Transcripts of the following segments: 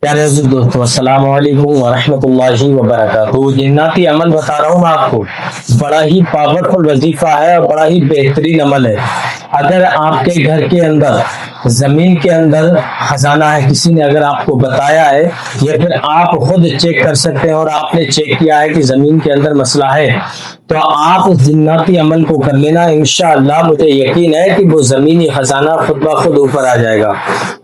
प्यारे अजीज दोस्तों, अस्सलाम वालेकुम वरहमतुल्लाहि वबरकातुहू। जन्नती अमल बता रहा हूँ मैं आपको, बड़ा ही पावरफुल वजीफा है और बड़ा ही बेहतरीन अमल है। अगर आपके घर के अंदर जमीन के अंदर खजाना है, किसी ने अगर आपको बताया है या फिर आप खुद चेक कर सकते हैं और आपने चेक किया है कि जमीन के अंदर मसला है, तो आप उस जिन्नाती अमल को कर लेना। इंशाअल्लाह मुझे यकीन है कि वो जमीनी खजाना खुद ब खुद ऊपर आ जाएगा।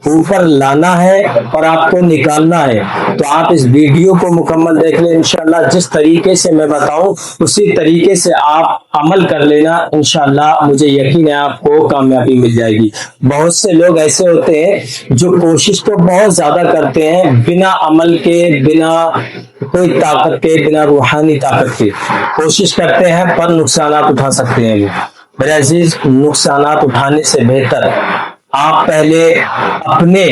ऊपर लाना है और आपको निकालना है, तो आप इस वीडियो को मुकम्मल देख लें। इंशाअल्लाह जिस तरीके से मैं बताऊं उसी तरीके से आप अमल कर लेना। इंशाअल्लाह मुझे यकीन है आपको कामयाबी मिल जाएगी। बहुत से लोग ऐसे होते हैं जो कोशिश तो बहुत ज्यादा करते हैं, बिना अमल के, बिना कोई ताकत के, बिना रूहानी ताकत के कोशिश करते हैं, पर नुकसानात उठा सकते हैं। मेरे अजीज, नुकसानात उठाने से बेहतर आप पहले अपने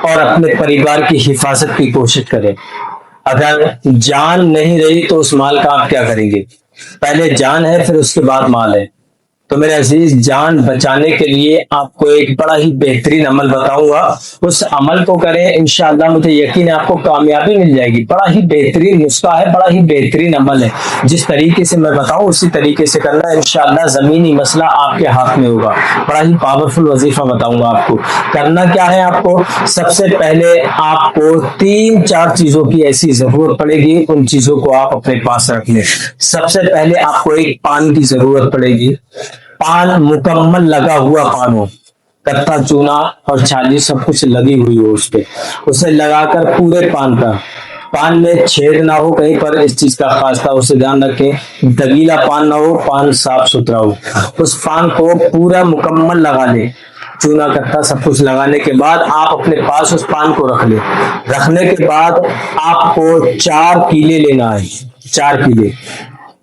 और अपने परिवार की हिफाजत की कोशिश करें। अगर जान नहीं रही तो उस माल का आप क्या करेंगे? पहले जान है, फिर उसके बाद माल है। तो मेरे अजीज, जान बचाने के लिए आपको एक बड़ा ही बेहतरीन अमल बताऊंगा, उस अमल को करें। इंशाअल्लाह मुझे यकीन है आपको कामयाबी मिल जाएगी। बड़ा ही बेहतरीन नुस्खा है, बड़ा ही बेहतरीन अमल है। जिस तरीके से मैं बताऊं उसी तरीके से करना। इंशाअल्लाह जमीनी मसला आपके हाथ में होगा। बड़ा ही पावरफुल वजीफा बताऊंगा आपको। करना क्या है, आपको सबसे पहले आपको 3-4 चीजों की ऐसी जरूरत पड़ेगी, उन चीजों को आप अपने पास रख लें। सबसे पहले आपको एक पान की जरूरत पड़ेगी। पान मुकम्मल लगा हुआ पान हो, कत्था चूना और छाली सब कुछ लगी हुई हो उस पे, उसे लगाकर पूरे पान में छेद ना हो कहीं पर, इस चीज का खास था उसे ध्यान रखें। दगीला पान ना हो, पान साफ सुथरा हो। उस पान को पूरा मुकम्मल लगा ले, चूना कत्था सब कुछ लगाने के बाद आप अपने पास उस पान को रख ले। रखने के बाद आपको 4 कीले लेना है। 4 कीले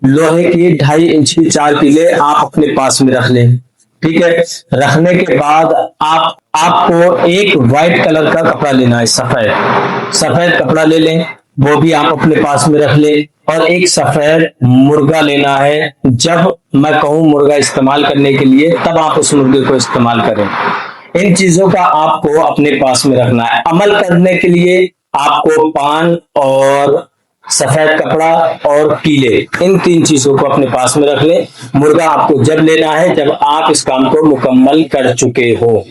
लोहे की 2.5 इंच की 4 कीले आप अपने पास में रख लें। ठीक है, रखने के बाद आपको एक व्हाइट कलर का कपड़ा लेना है, सफेद कपड़ा ले लें, वो भी आप अपने पास में रख लें। और एक सफेद मुर्गा लेना है। जब मैं कहूं मुर्गा इस्तेमाल करने के लिए, तब आप उस मुर्गे को इस्तेमाल करें। इन चीजों का आपको अपने पास में रखना है। अमल करने के लिए आपको पान और सफेद कपड़ा और कीले, इन 3 चीजों को अपने पास में रख लें। मुर्गा आपको जब लेना है जब आप इस काम को मुकम्मल कर चुके हो।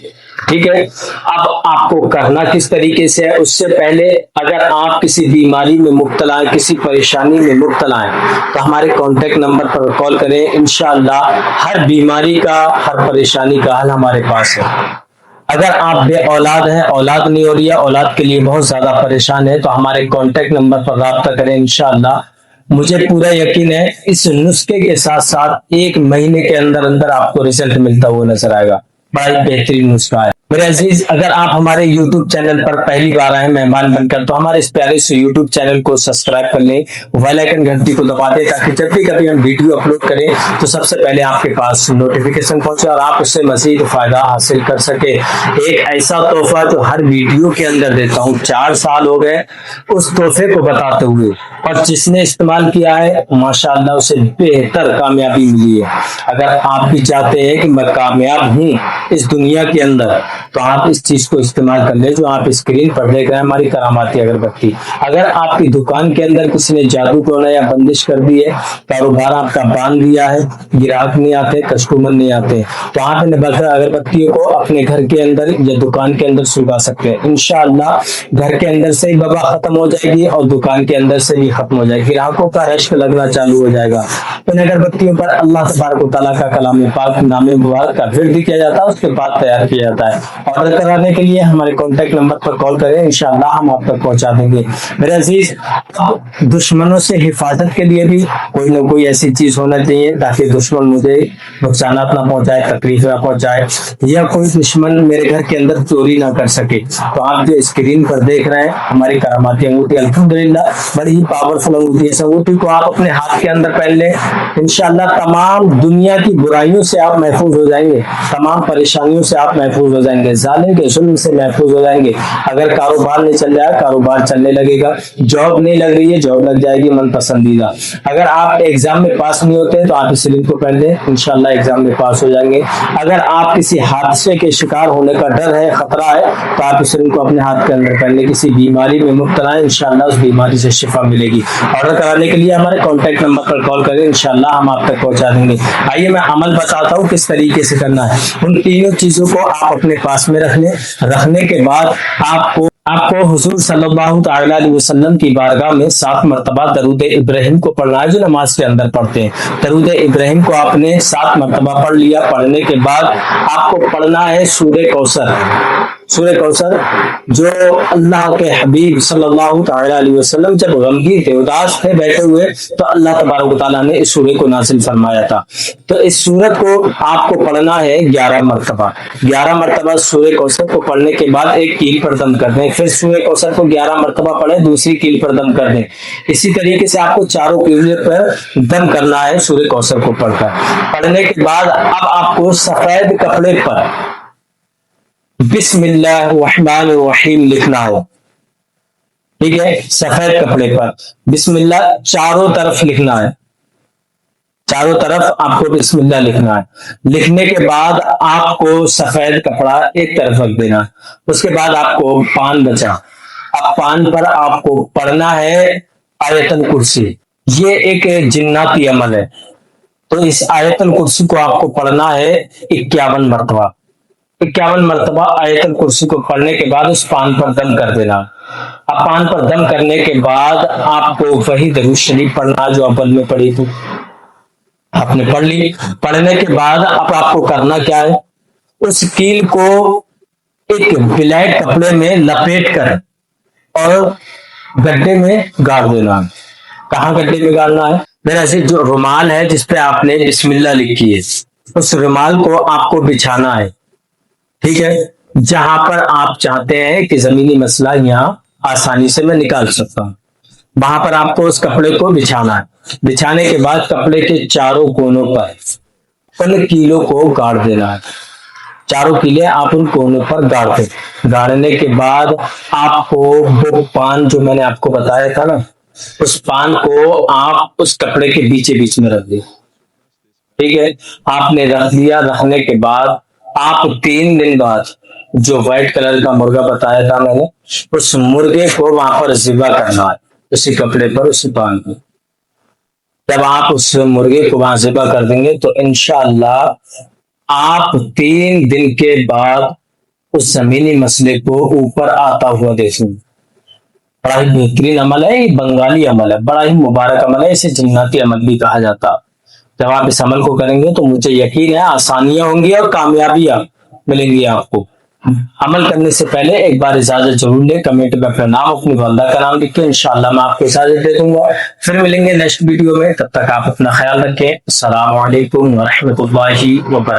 ठीक है, अब आपको करना किस तरीके से है, उससे पहले अगर आप किसी बीमारी में मुब्तला है, किसी परेशानी में मुब्तला है, तो हमारे कॉन्टेक्ट नंबर पर कॉल करें। इंशाअल्लाह हर बीमारी का, हर परेशानी का हल हमारे पास है। अगर आप बे औलाद हैं, औलाद नहीं हो रही है, औलाद के लिए बहुत ज्यादा परेशान है, तो हमारे कांटेक्ट नंबर पर राब्ता करें। इंशाअल्लाह मुझे पूरा यकीन है इस नुस्खे के साथ साथ 1 महीने के अंदर अंदर आपको रिजल्ट मिलता हुआ नजर आएगा। बड़ा ही बेहतरीन नुस्खा है। मेरे अजीज, अगर आप हमारे YouTube चैनल पर पहली बार आए मेहमान बनकर, तो हमारे इस प्यारे से YouTube चैनल को सब्सक्राइब कर लें, बेल आइकन घंटी को दबा दें, ताकि जब भी कभी हम वीडियो अपलोड करें तो सबसे पहले आपके पास नोटिफिकेशन पहुंचे और आप उससे मजीद फायदा हासिल कर सके। एक ऐसा तोहफा जो हर वीडियो के अंदर देता हूँ, 4 साल हो गए उस तोहफे को बताते हुए, और जिसने इस्तेमाल किया है माशाअल्लाह उसे बेहतर कामयाबी मिली है। अगर आप भी चाहते हैं कि मैं कामयाब हूँ इस दुनिया के अंदर, तो आप इस चीज को इस्तेमाल कर ले जो आप स्क्रीन पर देख रहे हैं, हमारी करामाती अगरबत्ती। अगर आपकी दुकान के अंदर किसी ने जादू टोना या बंदिश कर दी है, कारोबार आपका बांध दिया है, ग्राहक नहीं आते, कस्टमर नहीं आते, तो आप इन अगरबत्तियों को अपने घर के अंदर या दुकान के अंदर सुलगा सकते हैं। इंशाअल्लाह घर के अंदर से ही वबा खत्म हो जाएगी और दुकान के अंदर से भी खत्म हो जाएगी। ग्राहकों का रश्क लगना चालू हो जाएगा। इन अगरबत्तियों पर अल्लाह तबारक व तआला का कलाम पाक, नाम मुबारक का विर्द किया जाता है, उसके बाद तैयार किया जाता है। ऑर्डर कराने के लिए हमारे कॉन्टेक्ट नंबर पर कॉल करें, इंशाअल्लाह हम आप तक पहुंचा देंगे। मेरे अजीज, दुश्मनों से हिफाजत के लिए भी कोई ना कोई ऐसी चीज होना चाहिए ताकि दुश्मन मुझे नुकसान ना पहुंचाए, तकलीफ ना पहुंचाए, या कोई दुश्मन मेरे घर के अंदर चोरी ना कर सके। तो आप जो स्क्रीन पर देख रहे हैं हमारी करामाती अंगूठी, अल्हम्दुलिल्लाह बड़ी ही पावरफुल अंगूठी है। इस अंगूठी को आप अपने हाथ के अंदर पहन लें, इंशाअल्लाह तमाम दुनिया की बुराइयों से आप महफूज हो जाएंगे, तमाम परेशानियों से आप महफूज हो जाएंगे। جائیں گے, ظالم کے ظلم سے محفوظ ہو جائیں گے. اگر کاروبار نہیں چل رہا ہے, کاروبار چلنے لگے گا. جاب نہیں لگ رہی ہے, جاب لگ جائے گی من پسندیدہ. اگر آپ ایگزام میں پاس نہیں ہوتے تو آپ اس علم کو پڑھ لیں, انشاءاللہ ایگزام میں پاس ہو جائیں گے. اگر آپ کسی حادثے کے شکار ہونے کا ڈر ہے, خطرہ ہے, تو آپ اس علم کو اپنے ہاتھ کے اندر پڑھ لیں. کسی بیماری میں مبتلا ہے, انشاءاللہ اس بیماری سے شفا ملے گی. آرڈر کرانے کے لیے ہمارے کانٹیکٹ نمبر پر کال کریں, انشاءاللہ ہم آپ تک پہنچا دیں گے. آئیے میں عمل بتاتا ہوں کس طریقے سے کرنا ہے. ان تینوں چیزوں کو آپ اپنے پاس میں رکھ لیں. رکھنے کے بعد آپ کو حضور صلی اللہ تعالی علیہ وسلم کی بارگاہ میں 7 مرتبہ درود ابراہیم کو پڑھنا ہے, جو نماز کے اندر پڑھتے ہیں. درود ابراہیم کو آپ نے 7 مرتبہ پڑھ لیا. پڑھنے کے بعد آپ کو پڑھنا ہے سورہ کوثر. سورہ کوثر جو اللہ کے حبیب صلی اللہ تعالی علیہ وسلم جب غمگین تھے, اداس تھے بیٹھے ہوئے, تو اللہ تبارک و تعالیٰ نے اس سورے کو نازل فرمایا تھا. تو اس سورت کو آپ کو پڑھنا ہے 11 مرتبہ. 11 مرتبہ سورہ کوثر کو پڑھنے کے بعد ایک کیل پر دم کر دیں. پھر سورہ کوثر کو 11 مرتبہ پڑھیں, دوسری کیل پر دم کر دیں. اسی طریقے سے آپ کو چاروں کیلوں پر دم کرنا ہے سورہ کوثر کو پڑھ کر. پڑھنے کے بعد اب آپ کو سفید کپڑے پر بسم اللہ الرحمن الرحیم لکھنا ہے. ٹھیک ہے, سفید کپڑے پر بسم اللہ چاروں طرف لکھنا ہے. چاروں طرف آپ کو بسم اللہ لکھنا ہے. لکھنے کے بعد آپ کو سفید کپڑا ایک طرف رکھ دینا. اس کے بعد آپ کو پان بچا. اب پان پر آپ کو پڑھنا ہے آیت الکرسی. یہ ایک جناتی عمل ہے, تو اس آیت الکرسی کو آپ کو پڑھنا ہے 51 مرتبہ. 51 مرتبہ آیت الکرسی کو پڑھنے کے بعد اس پان پر دم کر دینا. اب پان پر دم کرنے کے بعد آپ کو وہی درود شریف پڑھنا جو اول میں پڑھی تھی, آپ نے پڑھ لی. پڑھنے کے بعد اب آپ کو کرنا کیا ہے, اس کیل کو ایک بلیک کپڑے میں لپیٹ کر اور گڈھے میں گاڑ دینا. کہاں گڈھے میں گاڑنا ہے؟ میرا جو رومال ہے جس پہ آپ نے بسم اللہ لکھی ہے, اس رومال کو آپ کو بچھانا ہے. ٹھیک ہے, جہاں پر آپ چاہتے ہیں کہ زمینی مسئلہ یہاں آسانی سے میں نکال سکتا ہوں, وہاں پر آپ کو اس کپڑے کو بچھانا ہے. بچھانے کے بعد کپڑے کے چاروں کونوں پر ان کیلوں کو گاڑ دینا ہے. چاروں کیلے آپ ان کونوں پر گاڑ دیں. گاڑنے کے بعد آپ کو وہ پان جو میں نے آپ کو بتایا تھا نا, اس پان کو آپ اس کپڑے کے بیچ میں رکھ دیں. ٹھیک ہے, آپ نے رکھ دیا. رکھنے کے بعد آپ 3 دن بعد جو وائٹ کلر کا مرغا بتایا تھا میں نے, اس مرغے کو وہاں پر ذبح کرنا ہے, اسی کپڑے پر, اسی پان پر. جب آپ اس مرغے کو وہاں ذبح کر دیں گے تو انشاءاللہ آپ 3 دن کے بعد اس زمینی مسئلے کو اوپر آتا ہوا دیکھیں. بڑا ہی بہترین عمل ہے, یہ بنگالی عمل ہے, بڑا ہی مبارک عمل ہے, اسے جناتی عمل بھی کہا جاتا. جب آپ اس عمل کو کریں گے تو مجھے یقین ہے آسانیاں ہوں گی اور کامیابیاں ملیں گی آپ کو. عمل کرنے سے پہلے ایک بار اجازت ضرور لیں. کمنٹ میں اپنا نام, اپنی والدہ کا نام لکھ کے انشاءاللہ میں آپ کو اجازت دے دوں گا. پھر ملیں گے نیکسٹ ویڈیو میں. تب تک آپ اپنا خیال رکھیں. السلام علیکم ورحمۃ اللہ وبرکاتہ.